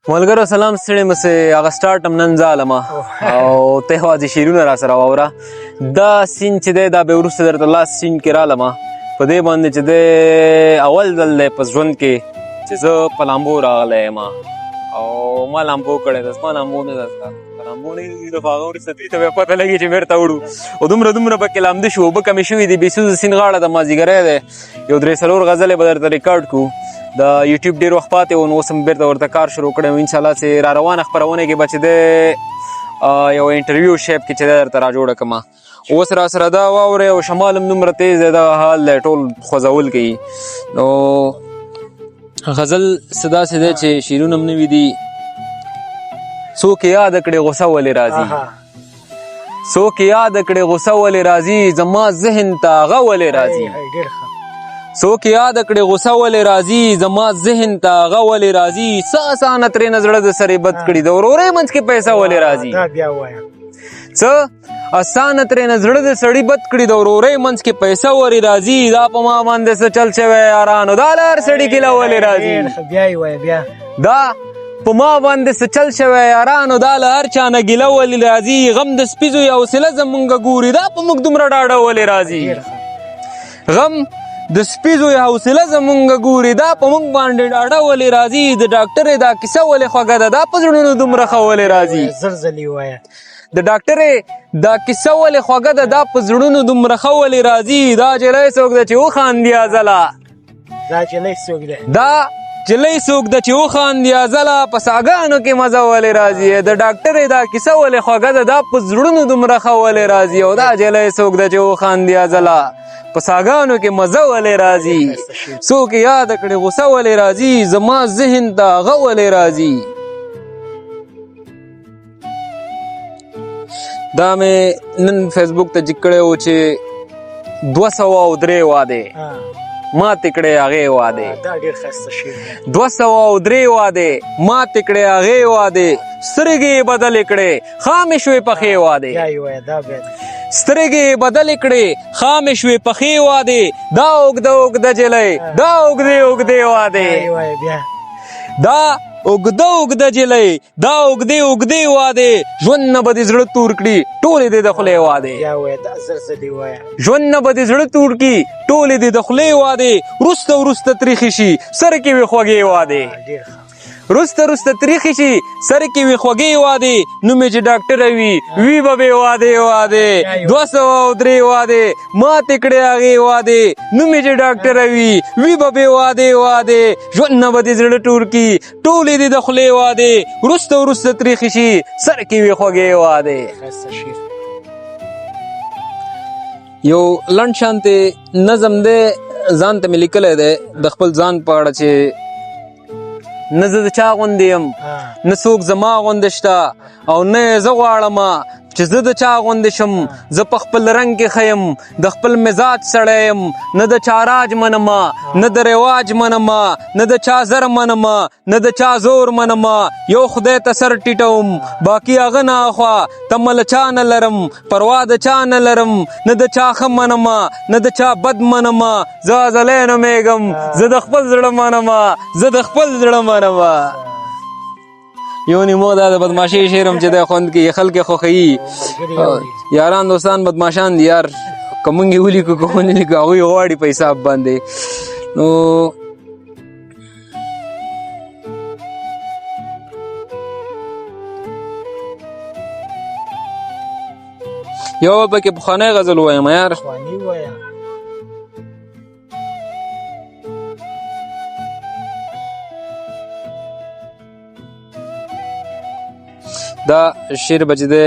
ملګرو سلام ستړي مسئ هغه سټارټ هم نن ځالمه او ته یوازې شعرونه راسره واوره. دا سین چې دی دا به وروسته درته لاس سین کې رالمه په دې باندې چې دی اول ځل دی په ژوند کې چې زه په لامبو راغلی یم او ما لامبو کړی ده. زما لامبو نه ده ستا په لامبو نه دي د هغه وروسته دوی ته بیا پته لګي چې بېرته وړو او دومره پکې لامده شو. اوبه کمې شوي دي. بېسوزه سیند غاړه د مازدیګری دی. یو 3-4 غزلې به درته ریکارډ کړو. د یوټیوب ډېر وخت پاتې و نو اوس هم بېرته ورته کار شروع کړی یم. انشاءالله چې را روانه خپرونه کې به چې دی یو انټرویو شیپ کې چې دی درته را جوړه کړمه. اوس را سره دا واورئ او شمال هم دومره تیز دی دغه حال دی ټول خوځول کوي. نو غزل څه داسې دی چې شعرونه هم نوي دي. څوک یاد کړې غوسه ولې راځي څوک یاد کړې غوسه ولې راځي زما ذهن ته هغه ولې راځي څوک یاد کړې غوسه ولې راځي زما ذهن ته هغه ولې راځي څه اسانه ترېنه زړه د سرې بد کړي د ورورۍ منځ کې پیسه ولې راځي څه اسانه ترېنه زړه د سړي بد کړي د ورورۍ منځ کې پیسه ولې راځي دا په ما باندې څه چل شوی یارانو دا له هر سړي ګیله ولې راځي دا په ما باندې څه چل شوی یارانو دا له هر چا نه ګیله ولې راځي غم د سپیزو یو حوصله زمونږ ګوري دا په موږ دومره ډاډه ولې راځي غم د سپیزو یې حوصله زمونږ ګوري دا په موږ باندې ډاډه ولې راځي د ډاکټرې دا کیسه ولې خوږه ده دا په زړونو دومره ښه ولې راځي د ډاکټرې دا کیسه ولې خوږه ده دا په زړونو دومره ښه ولې راځي دا جلی څوک ده چې وخاندي ازله دا جلی څوک ده چې وخاندي ازله په ساګانو کې مزه ولې راځي د ډاکټرې دا کیسه ولې خوږه ده دا په زړونو دومره ښه ولې راځي او دا جلی څوک ده چې وخاندي ازله په ساګانو کې مزه ولې راځي څوک یاد کړې غوسه ولې راځي زما ذهن ته هغه ولې راځي. دا مې نن فیسبوک ته جګ کړی و چې 203 واده ماتې کړې هغې واده 203 واده ماتې کړې هغې واده سترګې یې بدلې کړې خامې شوې پخې واده سترګې بدلې کړې خامې شوې پخې واده دا اوږده جلی دا اوږدې واده دا اوږده جلی دا اوږدې واده ژوند نه به دې زړه تور کړي ټولې دې د خولې واده ژوند نه به دې زړه تور کړي ټولې دې د خولې واده وروسته تریخې شي سر کې وي خوږې واده وروسته تریخې شي سر کې وي خوږې واده نوم یې چې ډاکټره وي به بې واده 203 واده ماتې کړې هغې واده نوم یې چې ډاکټره وي به بې واده ژوند نه به دې زړه ټور کړي ټولې دې د خولې واده وروسته تریخې شي سر کې وي خوږې واده. یو لنډ شانتې نظم دی ځان ته مې لیکلی دی د خپل ځان په اړه چې نه زه د چا غوندې یم نه څوک زما غوندې شته او نه یې زه غواړم چې زه د چا غوندې شم زه په خپل رنګ کې ښه یم د خپل مزاج سړی یم نه د چا راج منم نه د رواج منم نه د چا زر منم نه د چا زور منم یو خدای ته سر ټیټوم باقي هغه نه اخوا تمه له چا نه لرم پروا د چا نه لرم نه د چا ښه منم نه د چا بد منم زه ازلی نومېږم زه د خپل زړه منم یو نیمو دا د بدماشي شعر هم چې دی خوند کوي خلک یې خوښوي یاران دوستان بدماشان دي یار که مونږ یې ولیکو که ونه لیکو هغوی غواړي په حساب باندې. نو یو پکې پخوانی غزل ووایم یار دا شعر به چې دی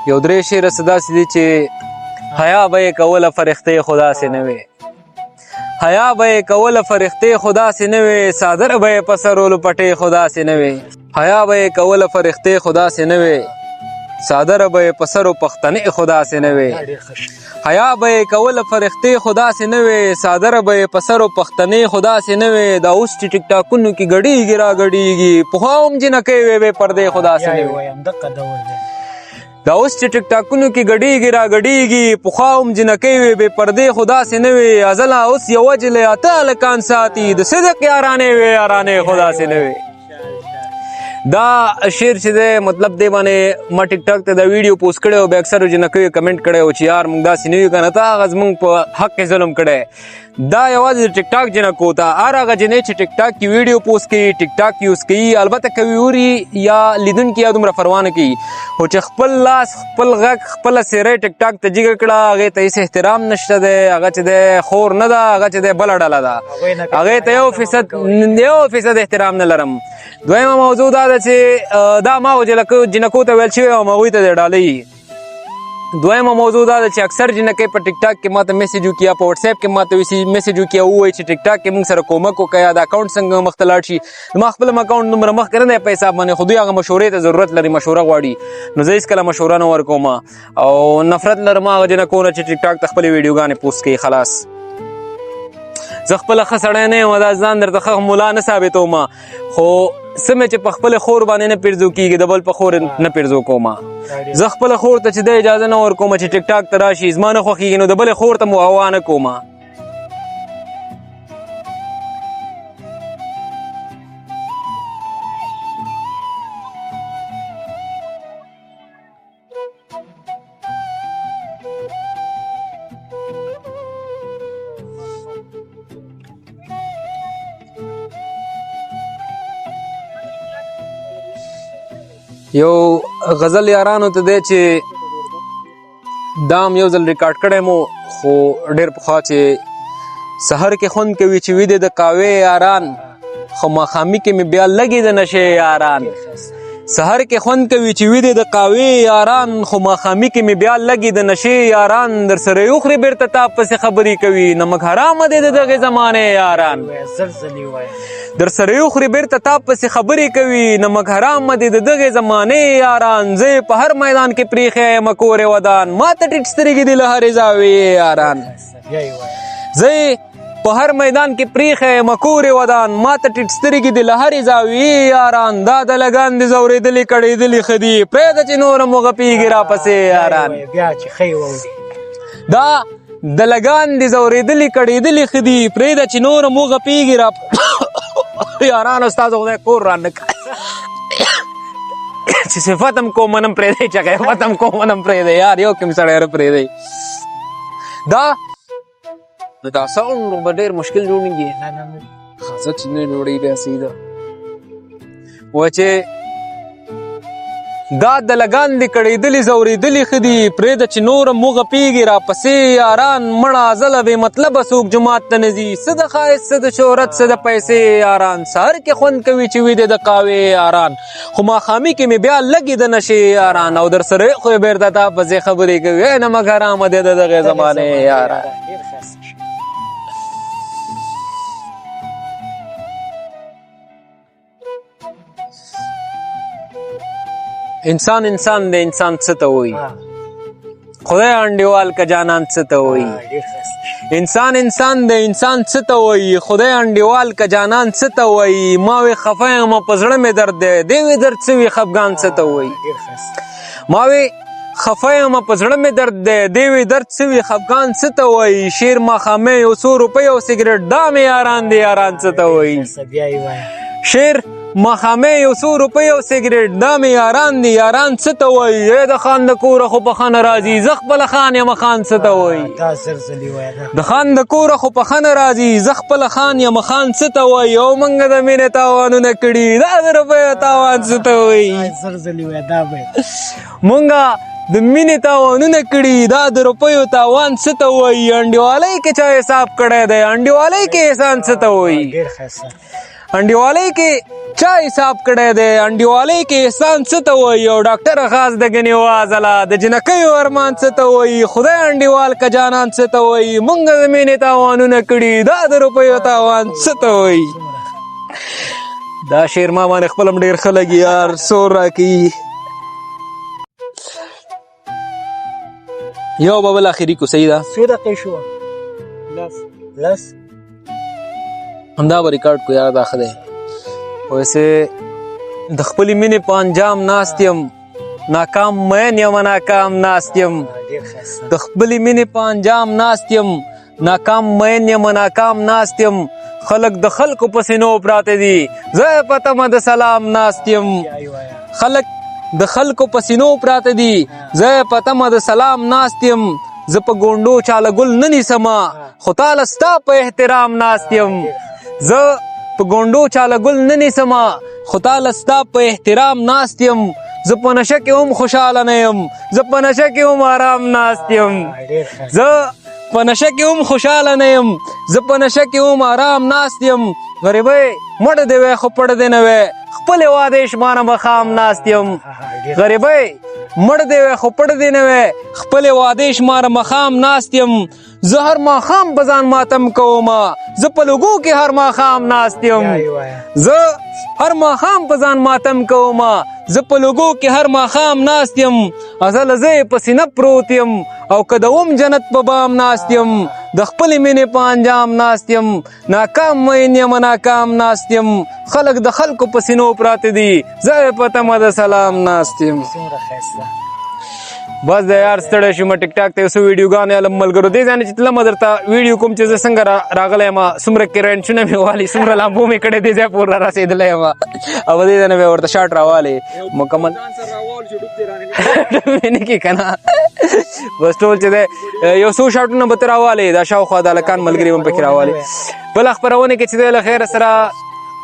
یو 3 شعره څه داسې دي چې حیا به یې کوله فرښتې خو داسې نه وې حیا به یې کوله فرښتې خو داسې نه وې څادر به یې په سرولو پټې خو داسې نه وې حیا به یې کوله فرښتې خو داسې نه وې څادر به یې په سرو پښتنې خو داسې نه وې حیا به یې کوله فرښتې خو داسې نه وې څادر به یې په سرو پښتنې خو داسې نه وې دا اوس چې ټیک ټاکونو کې ګډېږي را ګډېږي پخوا هم جنکۍ وې پردې خو داسې نه وې دا اوس چې ټیک ټاکونو کې ګډیږي را ګډیږي پخوا هم جنکۍ وې بې پردې خو داسې نه وې ازله اوس یوه جلۍ اته هلکان ساتي د صدق یارانې وې یارانې خو داسې نه وې دا شعر چې دی مطلب دی باندې ما ټیک ټاک ته دا ویډیو پوسټ کړی او بیا اکثرو جنکیو کمنټ کړی و چې یار موږ داسې نه یو که نه ته هغه زموږ په حق کې ظلم کړی دا یوازې د ټیک ټاک جنکو ته هر هغه جنۍ چې ټیک ټاک کې ویډیو پوسټ کوي ټیک ټاک یوز کوي البته کوي اوري یا لیدونکي یا دومره پروا نه کوي خو چې خپل لاس خپل غږ خپله څېره ټیک ټاک ته جګه کړه هغې ته هېڅ احترام نشته دی هغه چې دی خور نه ده هغه چې دی بله ډله ده هغې ته 1% احترام نه لرم دویمه موضوع دا ده چې دا ما جنکو ته ویل شوی او هغوی ته دی ډالۍ دویمه موضوع دا ده چې اکثر جنکۍ په ټیک ټاک کې ماته میسیج وکړي یا په وټساپ کې ماته میسیج وکړي او ووایي چې ټیک ټاک کې موږ سره کومک وکړه یا د اکاونټ څنګه مخ ته لاړ شي ما خپل اکاونټ نمبر مخکې نه دی په حساب باندې خو دوی هغه مشورې ته ضرورت لري مشوره غواړي نو زه هېڅکله مشوره نه ورکوم او نفرت لرم هغه جنکو نه چې ټیک ټاک ته خپلې ویډیوګانې پوسټ کوي خلاص زه خپله ښه سړی نه یم دا ځان درته ښه ملا نه ثابتوم خو څه مې چې په خپلې خور باندې نه پیرزو کېږي د بل په خور نه پیرزو کوم زه خپله خور ته چې د اجازه نه ورکوم چې ټیک ټاک ته راشي زما نه خوښېږي نو د بلې خور ته مو هوا نه کوم یو غزل یارانو ته دی چې دا هم یو ځل ریکارډ کړی مو خو ډېر پخوا چې سحر کې خوند کوي چې ویدې د قهوې یاران خو ماښامي کې مې بیا لګي د نشې یاران سحر کې خوند کوي چې ویدې د قهوې یاران خو ماښامي کې مې بیا لګي د نشې یاران در سره یوخري بېرته تا پسې خبرې کوي نمک حرامه دی د دغې زمانې یاران در سره یوخري بېرته تا پسې خبرې کوي نمک حرامه دی د دغې زمانې یاران زه په هر میدان کې پرېښی یم کورې ودان ما ته ټیټ سترګې دي له هرې زاویې یاران زه په هر میدان کې پرېښی یم کورې ودان ما ته ټیټ سترګې دي له هرې زاویې یاران دا د لګان دي ځورېدلې کړېدلې ښه دي پرېږده چې نور هم وغپېږي راپسې یاران دا د لګان دي ځورېدلې کړېدلې ښه دي پرېږده چې نور هم وغپېږي یاران استاد خدای کور رانه چې صفت هم کوم منم پرېږدی چې غیبت هم کوم منم پرېږدی یار یو کوم سړی پرېږدی دا دا ساوند به ډېر مشکل جوړېږي خاصه چې نه جوړېږي بیا سیده وایي چې دا د لګان دي کړېدلې ځورېدلې ښه دي پرېږده چې نور هم وغپېږي راپسې یاران مړه ازله بې مطلبه څوک جومات ته نه ځي څه د ښایست څه د شهرت څه د پیسې یاران سهر کې خوند کوي چې ویدې د قهوې یاران خو ماښامي کې مې بیا لګي د نشې یاران او در سره خو یې بېرته تا پسې خبرې کوي ای نمک حرامه دی د دغې زمانې یاران انسان انسان دی انسان څه ته وایي خدای انډیوال که جانان څه ته وایي انسان انسان دی انسان څه ته وایي خدای انډیوال که جانان څه ته وایي ما وی خفه یم په زړه مې درد دی دی وی درد څه وي خفګان څه ته وایي ما وی خفه یم په زړه مې درد دی دی وی درد څه وي خفګان څه ته وایي شیر ماښامۍ یو څو روپۍ او سګرېټ دا مې یاران دی یاران څه ته وایي شیر ماښامۍ یو څو روپۍ او سګرېټ دا مې یاران دي یاران څه ته وایي ای د خان د کوره خو په ښه نه راځي زه خپله خان یم خان څه ته وایي د خان د کوره خو په ښه نه راځي زه خپله خان یم خان څه ته وایي او موږ د مینې تاوانونه کړي دا د روپیو تاوان څه ته وایي موږ د مینې تاوانونه کړي دا د روپیو تاوان څه ته وایي انډیوالۍ کې چا حساب کړی دی انډیوالۍ کې احسان څه ته وایي انډیوالۍ کې چا حساب کړی دی انډیوالۍ کې احسان څه ته وایي او ډاکټره خاص د ګنې وازله د جنکیو ارمان څه ته وایي خدای انډیوال که جانان څه ته وایي موږ د مینې تاوانونه کړي دا د روپیو تاوان څه ته وایي دا شعر ما باندې خپل هم ډېر ښه لګي یار سور راکوي یو به بل اخري کو صحیح ده څو دقیقې شوه لس همدا به ریکارډ کو یار دا ښه دی ویسې د خپلې مینې په انجام ناست یم ناکام مین یم ناکام ناست یم ډیر ښایسته. د خپلې مینې په انجام ناست یم ناکام مین یم ناکام ناست یم خلک د خلکو په سینو پراته دي زه په تمه د سلام ناست یم بیا وایا. خلک د خلکو په سینو پراته دي زه په تمه د سلام ناست یم زه په ګونډو چاله ګل نه نیسمه خو تاله ستا په احترام ناست یم زه په ګونډو چاله ګل نه نیسمه خو تاله ستا په احترام ناست یم زه په نشه کې هم خوشحاله نه یم زه په نشه کې هم آرام ناست یم ډیر ښایسته. زه په نشه کې هم خوشحاله نه یم زه په نشه کې هم آرام ناست یم غریبۍ مړ دې وی خو پړ دې نه وی خپلې وعدې شمانه مخام ناست یم غریبۍ مړ دې وی خو پړ دې نه وی خپلې وعدې شماره مخام ناست یم زه هر ماښام په ځان ماتم کومه زه په لوګو کې هر ماښام ناست یم بیا وایا. زه هر ماښام په ځان ماتم کومه زه په لوګو کې هر ماښام ناست یم ازله زه یې په سینه پروت یم او که د اوم جنت په بام ناست یم د خپلې مینې په انجام ناست یم ناکام مین یم ناکام ناست یم خلک د خلکو په سینو پراته دي زه یې په تمه د سلام ناست یم څومره ښایسته. بس د یار ستړی شوم ټیک ټاک ته یو څه ویډیوګانې علم ملګرو دې ځانې چې تلمه درته ویډیو کوم چې زه څنګه راغلی یم څومره کرنټونه مې والي څومره لامبو مې کړی دې ځای پورې را رسېدلی یم او دې ځای نه مې ورته شاټ راوالی مکمل نه کې که نه بس ټول چې دی یو څو شاټونه به ته راوالی دا شاوخوا د هلکان ملګري به هم پکې راوالی بله خپرونې کې چې دی له خیره سره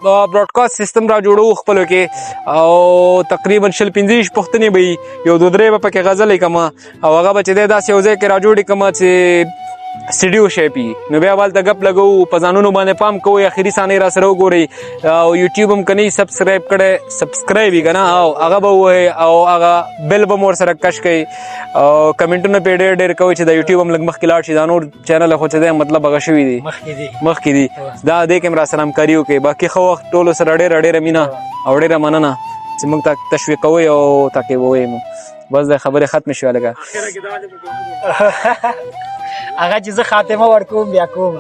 براډکاسټ سیستم را جوړو خپلو کې او تقریبا 25 پوښتنې به وي یو 2-3 به پکې غزلې کمه او هغه به چې دی داسې یو ځای کې را جوړې کمه چې سټډیو شیپ وي نو بیا هلته ګپ لګوو په ځانونو باندې پام کوئ اخري ثانیې را سره وګورئ او یوټیوب هم که نه سبسکرایب کړی سبسکرایب یې که نه او هغه به ووهئ او هغه بیل به م ورسره کش کوئ او کمنټونه پرې ډېر ډېر کوئ چې د یوټیوب هم لږ مخکې لاړ شي دا نور چینل خو چې دی مطلب هغه شوي دي مخکې دي. مخکې دي دا دې کې هم را سره همکاري وکړئ باقي ښه وخت ټولو سره ډېره مینه او ډېره مننه چې موږ ته تشویقوئ او تعقیبوئ مو بس د خبرې ختمې شوې لکه هغه چې زه خاتمه ورکوم بیا کوم